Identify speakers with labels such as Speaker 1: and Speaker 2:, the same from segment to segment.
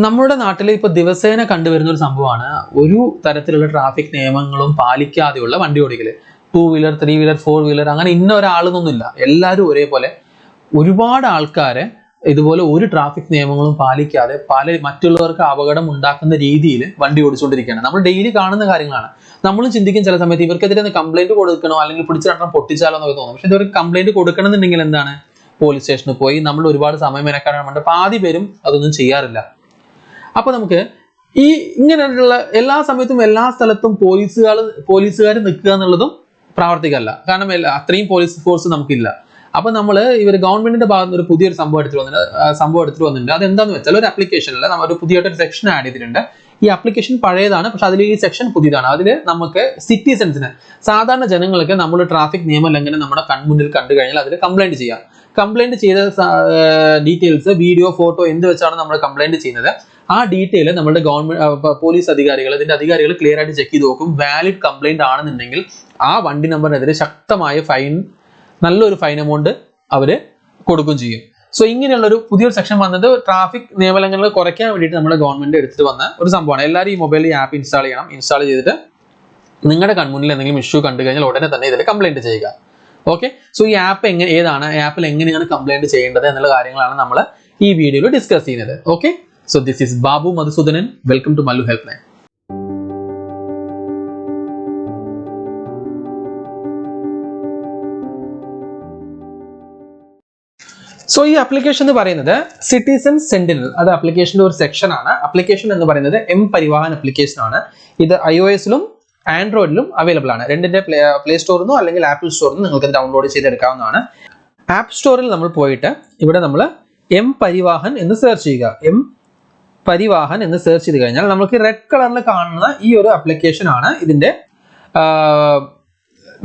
Speaker 1: നമ്മുടെ നാട്ടിൽ ഇപ്പോൾ ദിവസേന കണ്ടുവരുന്ന ഒരു സംഭവമാണ് ഒരു തരത്തിലുള്ള ട്രാഫിക് നിയമങ്ങളും പാലിക്കാതെയുള്ള വണ്ടി ഓടിക്കൽ. 2 വീലർ 3 വീലർ 4 വീലർ അങ്ങനെ ഇന്ന ഒരാളെന്നൊന്നുമില്ല, എല്ലാവരും ഒരേപോലെ ഒരുപാട് ആൾക്കാരെ ഇതുപോലെ ഒരു ട്രാഫിക് നിയമങ്ങളും പാലിക്കാതെ മറ്റുള്ളവർക്ക് അപകടം ഉണ്ടാക്കുന്ന രീതിയിൽ വണ്ടി ഓടിച്ചുകൊണ്ടിരിക്കുകയാണ്. നമ്മൾ ഡെയിലി കാണുന്ന കാര്യങ്ങളാണ്. നമ്മളും ചിന്തിക്കും ചില സമയത്ത് ഇവർക്കെതിരെ കംപ്ലൈന്റ് കൊടുക്കണോ അല്ലെങ്കിൽ പിടിച്ചു രണ്ടെണ്ണം പൊട്ടിച്ചാലോ എന്നൊക്കെ തോന്നും. പക്ഷെ ഇതൊരു കംപ്ലൈന്റ് കൊടുക്കണം എന്നുണ്ടെങ്കിൽ എന്താണ്, പോലീസ് സ്റ്റേഷനിൽ പോയി നമ്മൾ ഒരുപാട് സമയം മെനക്കാണ്. പാതി പേരും അതൊന്നും ചെയ്യാറില്ല. അപ്പൊ നമുക്ക് ഈ ഇങ്ങനെയുള്ള എല്ലാ സമയത്തും എല്ലാ സ്ഥലത്തും പോലീസുകാർ നിൽക്കുക എന്നുള്ളതും പ്രാവർത്തികമല്ല. കാരണം അത്രയും പോലീസ് ഫോഴ്സ് നമുക്കില്ല. അപ്പൊ ഇവർ ഗവൺമെന്റിന്റെ ഭാഗത്ത് ഒരു പുതിയൊരു സംഭവം എടുത്തിട്ട് വന്നിട്ടുണ്ട്. അതെന്താന്ന് വെച്ചാൽ ഒരു ആപ്ലിക്കേഷനിൽ നമ്മൾ ഒരു പുതിയൊരു സെക്ഷൻ ആഡ് ചെയ്തിട്ടുണ്ട്. ഈ ആപ്ലിക്കേഷൻ പഴയതാണ്, പക്ഷെ അതിൽ ഈ സെക്ഷൻ പുതിയതാണ്. അതിൽ നമുക്ക് സിറ്റിസൺസിന്, സാധാരണ ജനങ്ങൾക്ക് നമ്മൾ ട്രാഫിക് നിയമലംഘനം നമ്മുടെ കൺമുന്നിൽ കണ്ടു കഴിഞ്ഞാൽ അതിൽ കംപ്ലൈന്റ് ചെയ്യാം. കംപ്ലൈന്റ് ചെയ്ത ഡീറ്റെയിൽസ്, വീഡിയോ, ഫോട്ടോ എന്ത് വെച്ചാണ് നമ്മൾ കംപ്ലൈന്റ് ചെയ്യുന്നത്, ആ ഡീറ്റെയിൽ നമ്മുടെ പോലീസ് ഇതിന്റെ അധികാരികൾ ക്ലിയർ ആയിട്ട് ചെക്ക് ചെയ്ത് നോക്കും. വാലിഡ് കംപ്ലൈന്റ് ആണെന്നുണ്ടെങ്കിൽ ആ വണ്ടി നമ്പറിനെതിരെ ശക്തമായ നല്ലൊരു ഫൈൻ എമൗണ്ട് അവര് കൊടുക്കുകയും ചെയ്യും. സോ ഇങ്ങനെയുള്ള ഒരു പുതിയൊരു സെക്ഷൻ വന്നത് ട്രാഫിക് നിയമലംഘനങ്ങൾ കുറയ്ക്കാൻ വേണ്ടിയിട്ട് നമ്മുടെ ഗവൺമെന്റ് എടുത്തിട്ട് വന്ന ഒരു സംഭവമാണ്. എല്ലാവരും ഈ മൊബൈലിൽ ഈ ആപ്പ് ഇൻസ്റ്റാൾ ചെയ്യണം. ഇൻസ്റ്റാൾ ചെയ്തിട്ട് നിങ്ങളുടെ കൺമുന്നിൽ എന്തെങ്കിലും ഇഷ്യൂ കണ്ടു കഴിഞ്ഞാൽ ഉടനെ തന്നെ ഇതിൽ കംപ്ലൈന്റ് ചെയ്യുക. ഓക്കെ, സോ ഈ ആപ്പ് ആപ്പിൽ എങ്ങനെയാണ് കംപ്ലൈന്റ് ചെയ്യേണ്ടത് എന്നുള്ള കാര്യങ്ങളാണ് നമ്മൾ ഈ വീഡിയോയിൽ ഡിസ്കസ് ചെയ്യുന്നത്. Okay, so this is Babu Madhusudanan. Welcome to Mallu help line. So ഈ ആപ്ലിക്കേഷൻ എന്ന് പറയുന്നത് സിറ്റിസൺ സെന്റിനൽ, അത് ആപ്ലിക്കേഷന്റെ ഒരു സെക്ഷൻ ആണ്. ആപ്ലിക്കേഷൻ എന്ന് പറയുന്നത് mParivahan ആപ്ലിക്കേഷൻ ആണ്. ഇത് iOS-ലും ആൻഡ്രോയിഡിലും അവൈലബിൾ ആണ്. രണ്ടിന്റെ പ്ലേ സ്റ്റോറിൽ നിന്നോ അല്ലെങ്കിൽ ആപ്പിൾ സ്റ്റോറിൽ നിന്ന് നിങ്ങൾക്ക് ഡൗൺലോഡ് ചെയ്തെടുക്കാവുന്നതാണ്. ആപ്പ് സ്റ്റോറിൽ നമ്മൾ പോയിട്ട് ഇവിടെ നമ്മൾ mParivahan എന്ന് സെർച്ച് ചെയ്യുക. mParivahan എന്ന് സെർച്ച് ചെയ്ത് കഴിഞ്ഞാൽ നമുക്ക് റെഡ് കളറിൽ കാണുന്ന ഈ ഒരു ആപ്ലിക്കേഷൻ ആണ് ഇതിന്റെ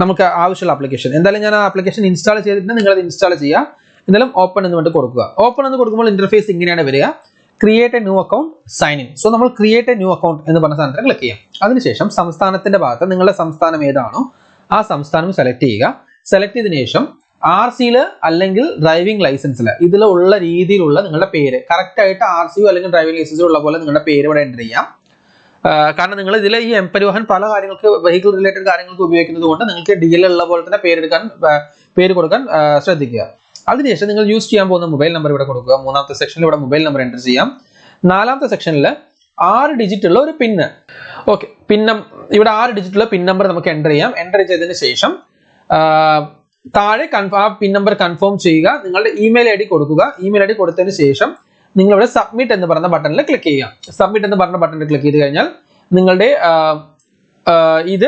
Speaker 1: നമുക്ക് ആവശ്യമുള്ള ആപ്ലിക്കേഷൻ. എന്തായാലും ഞാൻ ആ ആപ്ലിക്കേഷൻ ഇൻസ്റ്റാൾ ചെയ്തിട്ടുണ്ട്. നിങ്ങൾ അത് ഇൻസ്റ്റാൾ ചെയ്യുക. എന്നാലും ഓപ്പൺ എന്ന് വേണ്ടി കൊടുക്കുക. ഓപ്പൺ എന്ന് കൊടുക്കുമ്പോൾ ഇന്റർഫേസ് ഇങ്ങനെയാണ് വരിക. Create a new account, sign in. So നമ്മൾ ക്രിയേറ്റ് എ ന്യൂ അക്കൗണ്ട് എന്ന് പറഞ്ഞ സാധനത്തിൽ ക്ലിക്ക് ചെയ്യാം. അതിനുശേഷം സംസ്ഥാനത്തിന്റെ ഭാഗത്ത് നിങ്ങളുടെ സംസ്ഥാനം ഏതാണോ ആ സംസ്ഥാനം സെലക്ട് ചെയ്യുക. സെലക്ട് ചെയ്തതിനു ശേഷം RC-ല് അല്ലെങ്കിൽ ഡ്രൈവിംഗ് ലൈസൻസിൽ ഇതിലുള്ള രീതിയിലുള്ള നിങ്ങളുടെ പേര് കറക്റ്റ് ആയിട്ട് RC-യോ അല്ലെങ്കിൽ ഡ്രൈവിംഗ് ലൈസൻസോ ഉള്ള പോലെ നിങ്ങളുടെ പേര് ഇവിടെ എൻ്റർ ചെയ്യാം. കാരണം നിങ്ങൾ ഇതിൽ ഈ mParivahan പല കാര്യങ്ങൾക്ക്, വെഹിക്കിൾ റിലേറ്റഡ് കാര്യങ്ങൾക്ക് ഉപയോഗിക്കുന്നത് കൊണ്ട് നിങ്ങൾക്ക് DL ഉള്ള പോലെ തന്നെ പേര് കൊടുക്കാൻ ശ്രദ്ധിക്കുക. അതിനുശേഷം നിങ്ങൾ യൂസ് ചെയ്യാൻ പോകുന്ന മൊബൈൽ നമ്പർ ഇവിടെ കൊടുക്കുക. 3ാമത്തെ സെക്ഷനിൽ ഇവിടെ മൊബൈൽ നമ്പർ എൻ്റർ ചെയ്യാം. 4ാമത്തെ സെക്ഷനിൽ 6 ഡിജിറ്റ് ഉള്ള ഒരു പിന്ന്, ഓക്കെ, ഇവിടെ 6 ഡിജിറ്റ് ഉള്ള പിൻ നമ്പർ നമുക്ക് എൻ്റർ ചെയ്യാം. എൻ്റർ ചെയ്തതിന് ശേഷം താഴെ ആ പിൻ നമ്പർ കൺഫേം ചെയ്യുക. നിങ്ങളുടെ ഇമെയിൽ ID കൊടുക്കുക. ഇമെയിൽ ID കൊടുത്തതിന് ശേഷം നിങ്ങൾ ഇവിടെ സബ്മിറ്റ് എന്ന് പറഞ്ഞ ബട്ടണിൽ ക്ലിക്ക് ചെയ്യുക. സബ്മിറ്റ് എന്ന് പറഞ്ഞ ബട്ടണിൽ ക്ലിക്ക് ചെയ്ത് കഴിഞ്ഞാൽ നിങ്ങളുടെ ഇത്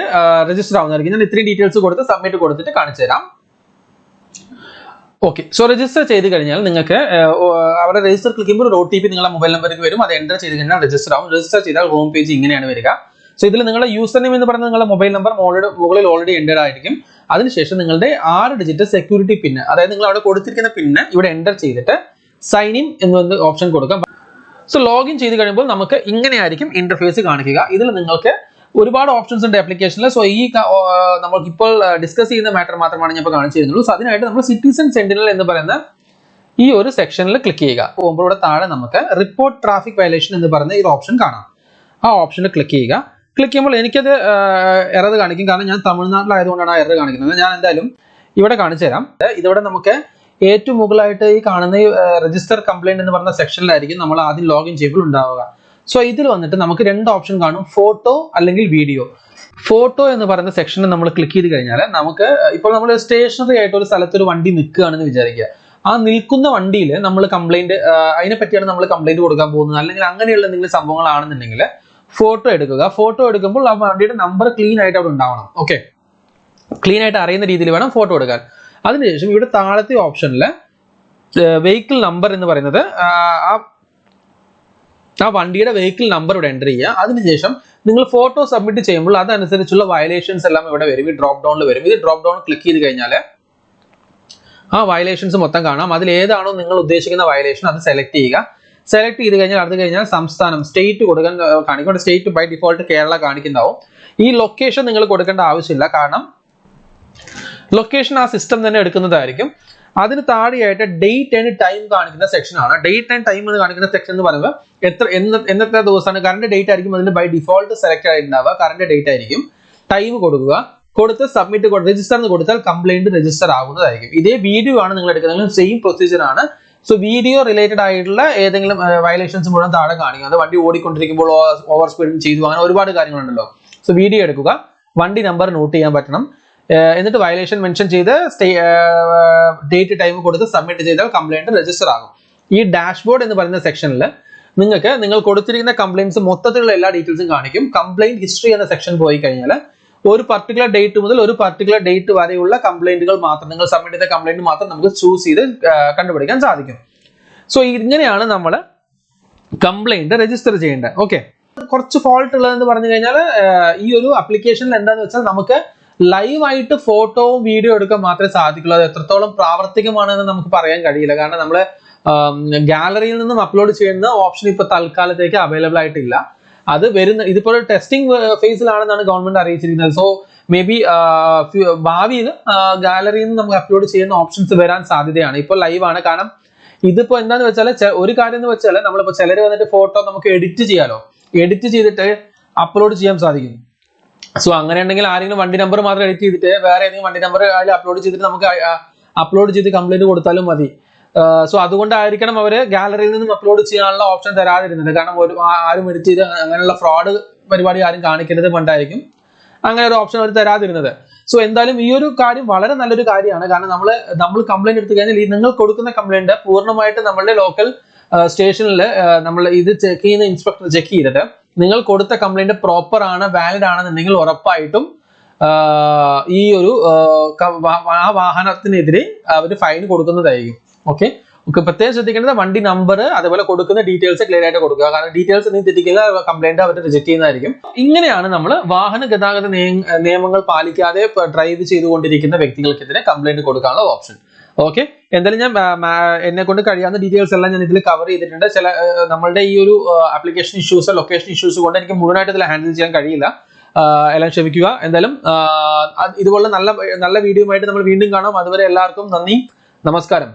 Speaker 1: രജിസ്റ്റർ ആവുന്നതായിരിക്കും. ഞാൻ ഇത്രയും ഡീറ്റെയിൽസ് കൊടുത്ത് സബ്മിറ്റ് കൊടുത്തിട്ട് കാണിച്ചു തരാം. ഓക്കെ, സോ രജിസ്റ്റർ ചെയ്ത് കഴിഞ്ഞാൽ നിങ്ങൾക്ക് അവിടെ രജിസ്റ്റർ ക്ലിക്ക് ചെയ്യുമ്പോൾ ഒരു OTP നിങ്ങളുടെ മൊബൈൽ നമ്പറിലേക്ക് വരും. അത് എൻ്റർ ചെയ്ത് കഴിഞ്ഞാൽ രജിസ്റ്റർ ആവും. രജിസ്റ്റർ ചെയ്താൽ ഹോം പേജ് ഇങ്ങനെയാണ് വരിക. സോ ഇതിൽ നിങ്ങളുടെ യൂസർ നെയിം എന്ന് പറയുന്നത് നിങ്ങളുടെ മൊബൈൽ നമ്പർ മുകളിൽ ഓൾറെഡി എൻ്റർ ആയിരിക്കും. അതിനുശേഷം നിങ്ങളുടെ 6 ഡിജിറ്റ് സെക്യൂരിറ്റി പിന്ന്, അതായത് നിങ്ങൾ അവിടെ കൊടുത്തിരിക്കുന്ന പിന്ന് ഇവിടെ എൻ്റർ ചെയ്തിട്ട് സൈൻ ഇൻ എന്ന് ഓപ്ഷൻ കൊടുക്കാം. സോ ലോഗിൻ ചെയ്ത് കഴിയുമ്പോൾ നമുക്ക് ഇങ്ങനെയായിരിക്കും ഇന്റർഫേസ് കാണിക്കുക. ഇതിൽ നിങ്ങൾക്ക് ഒരുപാട് ഓപ്ഷൻസ് ഉണ്ട് ആപ്ലിക്കേഷനിൽ. സോ ഈ നമുക്കിപ്പോൾ ഡിസ്കസ് ചെയ്യുന്ന മാറ്റർ മാത്രമാണ് ഞാൻ ഇപ്പോൾ കാണിച്ചു തരുന്നുള്ളൂ. സോ അതിനായിട്ട് നമ്മൾ സിറ്റിസൺ സെന്റിനൽ എന്ന് പറയുന്ന ഈ ഒരു സെക്ഷനിൽ ക്ലിക്ക് ചെയ്യുക. പോകുമ്പോൾ ഇവിടെ താഴെ നമുക്ക് റിപ്പോർട്ട് ട്രാഫിക് വയലേഷൻ എന്ന് പറയുന്ന ഈ ഓപ്ഷൻ കാണാം. ആ ഓപ്ഷനിൽ ക്ലിക്ക് ചെയ്യുക. ക്ലിക്ക് ചെയ്യുമ്പോൾ എനിക്കത് എറർ കാണിക്കും, കാരണം ഞാൻ തമിഴ്നാട്ടിലായതുകൊണ്ടാണ് ആ എറർ കാണിക്കുന്നത്. ഞാൻ എന്തായാലും ഇവിടെ കാണിച്ചു തരാം. ഇതിവിടെ നമുക്ക് ഏറ്റവും മുകളിലായിട്ട് ഈ കാണുന്ന രജിസ്റ്റർ കംപ്ലൈന്റ് എന്ന് പറയുന്ന സെക്ഷനിലായിരിക്കും നമ്മൾ ആദ്യം ലോഗിൻ ചെയ്യുമ്പോൾ ഉണ്ടാവുക. സോ ഇതിൽ വന്നിട്ട് നമുക്ക് 2 ഓപ്ഷൻ കാണും, ഫോട്ടോ അല്ലെങ്കിൽ വീഡിയോ. ഫോട്ടോ എന്ന് പറയുന്ന സെക്ഷനിൽ നമ്മൾ ക്ലിക്ക് ചെയ്ത് കഴിഞ്ഞാൽ നമുക്ക് ഇപ്പോൾ നമ്മൾ സ്റ്റേഷനറി ആയിട്ട് ഒരു സ്ഥലത്ത് ഒരു വണ്ടി നിൽക്കുകയാണെന്ന് വിചാരിക്കുക. ആ നിൽക്കുന്ന വണ്ടിയിൽ നമ്മൾ കംപ്ലൈന്റ്, അതിനെ പറ്റിയാണ് നമ്മൾ കംപ്ലൈന്റ് കൊടുക്കാൻ പോകുന്നത്, അല്ലെങ്കിൽ അങ്ങനെയുള്ള എന്തെങ്കിലും സംഭവങ്ങളാണെന്നുണ്ടെങ്കിൽ ഫോട്ടോ എടുക്കുക. ഫോട്ടോ എടുക്കുമ്പോൾ ആ വണ്ടിയുടെ നമ്പർ ക്ലീൻ ആയിട്ട് അവിടെ ഉണ്ടാവണം. ഓക്കെ, ക്ലീൻ ആയിട്ട് അറിയുന്ന രീതിയിൽ വേണം ഫോട്ടോ എടുക്കാൻ. അതിനുശേഷം ഇവിടെ താഴത്തെ ഓപ്ഷനിൽ വെഹിക്കിൾ നമ്പർ എന്ന് പറയുന്നത് ആ വണ്ടിയുടെ വെഹിക്കിൾ നമ്പർ ഇവിടെ എൻ്റർ ചെയ്യുക. അതിനുശേഷം നിങ്ങൾ ഫോട്ടോ സബ്മിറ്റ് ചെയ്യുമ്പോൾ അതനുസരിച്ചുള്ള വയലേഷൻസ് എല്ലാം ഇവിടെ വരും. ഈ ഡ്രോപ്പ് ഡൗണിൽ വരും. ഇത് ഡ്രോപ്പ് ഡൗൺ ക്ലിക്ക് ചെയ്ത് കഴിഞ്ഞാൽ ആ വയലേഷൻസ് മൊത്തം കാണാം. അതിൽ ഏതാണോ നിങ്ങൾ ഉദ്ദേശിക്കുന്ന വയലേഷൻ അത് സെലക്ട് ചെയ്യുക. സെലക്ട് ചെയ്ത് കഴിഞ്ഞാൽ അത് കഴിഞ്ഞാൽ സംസ്ഥാനം, സ്റ്റേറ്റ് കൊടുക്കാൻ കാണിക്കും. സ്റ്റേറ്റ് ബൈ ഡിഫോൾട്ട് കേരള കാണിക്കുന്നുണ്ടാവും. ഈ ലൊക്കേഷൻ നിങ്ങൾ കൊടുക്കേണ്ട ആവശ്യമില്ല, കാരണം ലൊക്കേഷൻ ആ സിസ്റ്റം തന്നെ എടുക്കുന്നതായിരിക്കും. അതിന് താഴെയായിട്ട് ഡേറ്റ് ആൻഡ് ടൈം കാണിക്കുന്ന സെക്ഷൻ ആണ്. ഡേറ്റ് ആൻഡ് ടൈം എന്ന് കാണിക്കുന്ന സെക്ഷൻ എന്ന് പറയുമ്പോൾ എന്നത്തെ ദിവസമാണ് കറണ്ട് ഡേറ്റ് ആയിരിക്കും അതിൽ ബൈ ഡിഫോൾട്ട് സെലക്ട് ആയിട്ടുണ്ടാവുക. കറണ്ട് ഡേറ്റ് ആയിരിക്കും. ടൈം കൊടുക്കുക, കൊടുത്ത് സബ്മിറ്റ് രജിസ്റ്റർ എന്ന് കൊടുത്താൽ കംപ്ലൈന്റ് രജിസ്റ്റർ ആകുന്നതായിരിക്കും. ഇതേ വീഡിയോ ആണ് നിങ്ങൾ എടുക്കുന്നത്, സെയിം പ്രൊസീജിയർ ആണ്. സോ വീഡിയോ റിലേറ്റഡ് ആയിട്ടുള്ള ഏതെങ്കിലും വയലേഷൻസ് മുഴുവൻ താഴെ കാണിക്കും. അത് വണ്ടി ഓടിക്കൊണ്ടിരിക്കുമ്പോൾ ഓവർ സ്പീഡിങ് ചെയ്തു, അങ്ങനെ ഒരുപാട് കാര്യങ്ങളുണ്ടല്ലോ. സോ വീഡിയോ എടുക്കുക, വണ്ടി നമ്പർ നോട്ട് ചെയ്യാൻ പറ്റണം, എന്നിട്ട് വയലേഷൻ മെൻഷൻ ചെയ്ത് ഡേറ്റ് ടൈം കൊടുത്ത് സബ്മിറ്റ് ചെയ്താൽ കംപ്ലൈന്റ് രജിസ്റ്റർ ആകും. ഈ ഡാഷ്ബോർഡ് എന്ന് പറയുന്ന സെക്ഷനിൽ നിങ്ങൾ കൊടുത്തിരിക്കുന്ന കംപ്ലൈന്റ്സ് മൊത്തത്തിലുള്ള എല്ലാ ഡീറ്റെയിൽസും കാണിക്കും. കംപ്ലൈന്റ് ഹിസ്റ്ററി എന്ന സെക്ഷൻ പോയി കഴിഞ്ഞാൽ ഒരു പർട്ടിക്കുലർ ഡേറ്റ് മുതൽ ഒരു പർട്ടിക്കുലർ ഡേറ്റ് വരെയുള്ള കംപ്ലൈന്റുകൾ മാത്രം, നിങ്ങൾ സബ്മിറ്റ് ചെയ്ത കംപ്ലൈന്റ് മാത്രം നമുക്ക് ചൂസ് ചെയ്ത് കണ്ടുപിടിക്കാൻ സാധിക്കും. സോ ഇങ്ങനെയാണ് നമ്മൾ കംപ്ലൈന്റ് രജിസ്റ്റർ ചെയ്യേണ്ടത്. ഓക്കെ, കുറച്ച് ഫോൾട്ട് ഉള്ളതെന്ന് പറഞ്ഞു കഴിഞ്ഞാൽ ഈ ഒരു ആപ്ലിക്കേഷനിൽ എന്താന്ന് വെച്ചാൽ നമുക്ക് ലൈവായിട്ട് ഫോട്ടോവും വീഡിയോ എടുക്കാൻ മാത്രമേ സാധിക്കുള്ളൂ. അത് എത്രത്തോളം പ്രാവർത്തികമാണെന്ന് നമുക്ക് പറയാൻ കഴിയില്ല. കാരണം നമ്മൾ ഗാലറിയിൽ നിന്നും അപ്ലോഡ് ചെയ്യുന്ന ഓപ്ഷൻ ഇപ്പൊ തൽക്കാലത്തേക്ക് അവൈലബിൾ ആയിട്ടില്ല. അത് ഇതിപ്പോൾ ടെസ്റ്റിംഗ് ഫേസിലാണെന്നാണ് ഗവൺമെന്റ് അറിയിച്ചിരിക്കുന്നത്. സോ മേ ബി ഭാവിയിൽ ഗാലറിയിൽ നിന്ന് നമുക്ക് അപ്ലോഡ് ചെയ്യുന്ന ഓപ്ഷൻസ് വരാൻ സാധ്യതയാണ്. ഇപ്പോൾ ലൈവാണ്. കാരണം ഇതിപ്പോ എന്താന്ന് വെച്ചാൽ ഒരു കാര്യം എന്ന് വെച്ചാൽ നമ്മളിപ്പോ ചിലർ വന്നിട്ട് ഫോട്ടോ നമുക്ക് എഡിറ്റ് ചെയ്യാലോ, എഡിറ്റ് ചെയ്തിട്ട് അപ്ലോഡ് ചെയ്യാൻ സാധിക്കും. സോ അങ്ങനെ ഉണ്ടെങ്കിൽ ആരെങ്കിലും വണ്ടി നമ്പർ മാത്രം എഡിറ്റ് ചെയ്തിട്ട് വേറെ ഏതെങ്കിലും വണ്ടി നമ്പർ അതിൽ അപ്ലോഡ് ചെയ്തിട്ട് നമുക്ക് അപ്ലോഡ് ചെയ്ത് കംപ്ലൈന്റ് കൊടുത്താലും മതി. സോ അതുകൊണ്ടായിരിക്കണം അവര് ഗാലറിയിൽ നിന്നും അപ്ലോഡ് ചെയ്യാനുള്ള ഓപ്ഷൻ തരാതിരുന്നത്. കാരണം ആരും എഡിറ്റ് ചെയ്ത് അങ്ങനെയുള്ള ഫ്രോഡ് പരിപാടി ആരും കാണിക്കരുത് കൊണ്ടായിരിക്കും അങ്ങനെ ഒരു ഓപ്ഷൻ അവർ തരാതിരുന്നത്. സോ എന്തായാലും ഈ ഒരു കാര്യം വളരെ നല്ലൊരു കാര്യമാണ്. കാരണം നമ്മൾ കംപ്ലൈന്റ് എടുത്തു കഴിഞ്ഞാൽ നിങ്ങൾ കൊടുക്കുന്ന കംപ്ലൈന്റ് പൂർണ്ണമായിട്ട് നമ്മളുടെ ലോക്കൽ സ്റ്റേഷനിൽ നമ്മൾ ഇത് ചെക്ക് ചെയ്യുന്ന ഇൻസ്പെക്ടർ ചെക്ക് ചെയ്തിട്ട് നിങ്ങൾ കൊടുത്ത കംപ്ലൈന്റ് പ്രോപ്പർ ആണ്, വാലിഡ് ആണെന്നുണ്ടെങ്കിൽ ഉറപ്പായിട്ടും ഈ ഒരു ആ വാഹനത്തിനെതിരെ അവർ ഫൈൻ കൊടുക്കുന്നതായിരിക്കും. ഓക്കെ, പ്രത്യേകം ശ്രദ്ധിക്കേണ്ടത് വണ്ടി നമ്പർ അതേപോലെ കൊടുക്കുന്ന ഡീറ്റെയിൽസ് ക്ലിയർ ആയിട്ട് കൊടുക്കുക. കാരണം ഡീറ്റെയിൽസ് നീ തെറ്റിക്കുക കംപ്ലൈന്റ് അവർ റിജക്ട് ചെയ്യുന്നതായിരിക്കും. ഇങ്ങനെയാണ് നമ്മൾ വാഹന ഗതാഗത നിയമങ്ങൾ പാലിക്കാതെ ഡ്രൈവ് ചെയ്തുകൊണ്ടിരിക്കുന്ന വ്യക്തികൾക്കെതിരെ കംപ്ലൈന്റ് കൊടുക്കാനുള്ള ഓപ്ഷൻ. ഓക്കെ, എന്തായാലും ഞാൻ എന്നെ കൊണ്ട് കഴിയാവുന്ന ഡീറ്റെയിൽസ് എല്ലാം ഞാൻ ഇതിൽ കവർ ചെയ്തിട്ടുണ്ട്. ചില നമ്മളുടെ ഈ ഒരു ആപ്ലിക്കേഷൻ ഇഷ്യൂസ് ലൊക്കേഷൻ ഇഷ്യൂസ് കൊണ്ട് എനിക്ക് മുഴുവനായിട്ട് ഇതിൽ ഹാൻഡിൽ ചെയ്യാൻ കഴിയില്ല. എല്ലാം ക്ഷമിക്കുക. എന്തായാലും ഇതുപോലെ നല്ല നല്ല വീഡിയോ ആയിട്ട് നമ്മൾ വീണ്ടും കാണാം. അതുവരെ എല്ലാവർക്കും നന്ദി, നമസ്കാരം.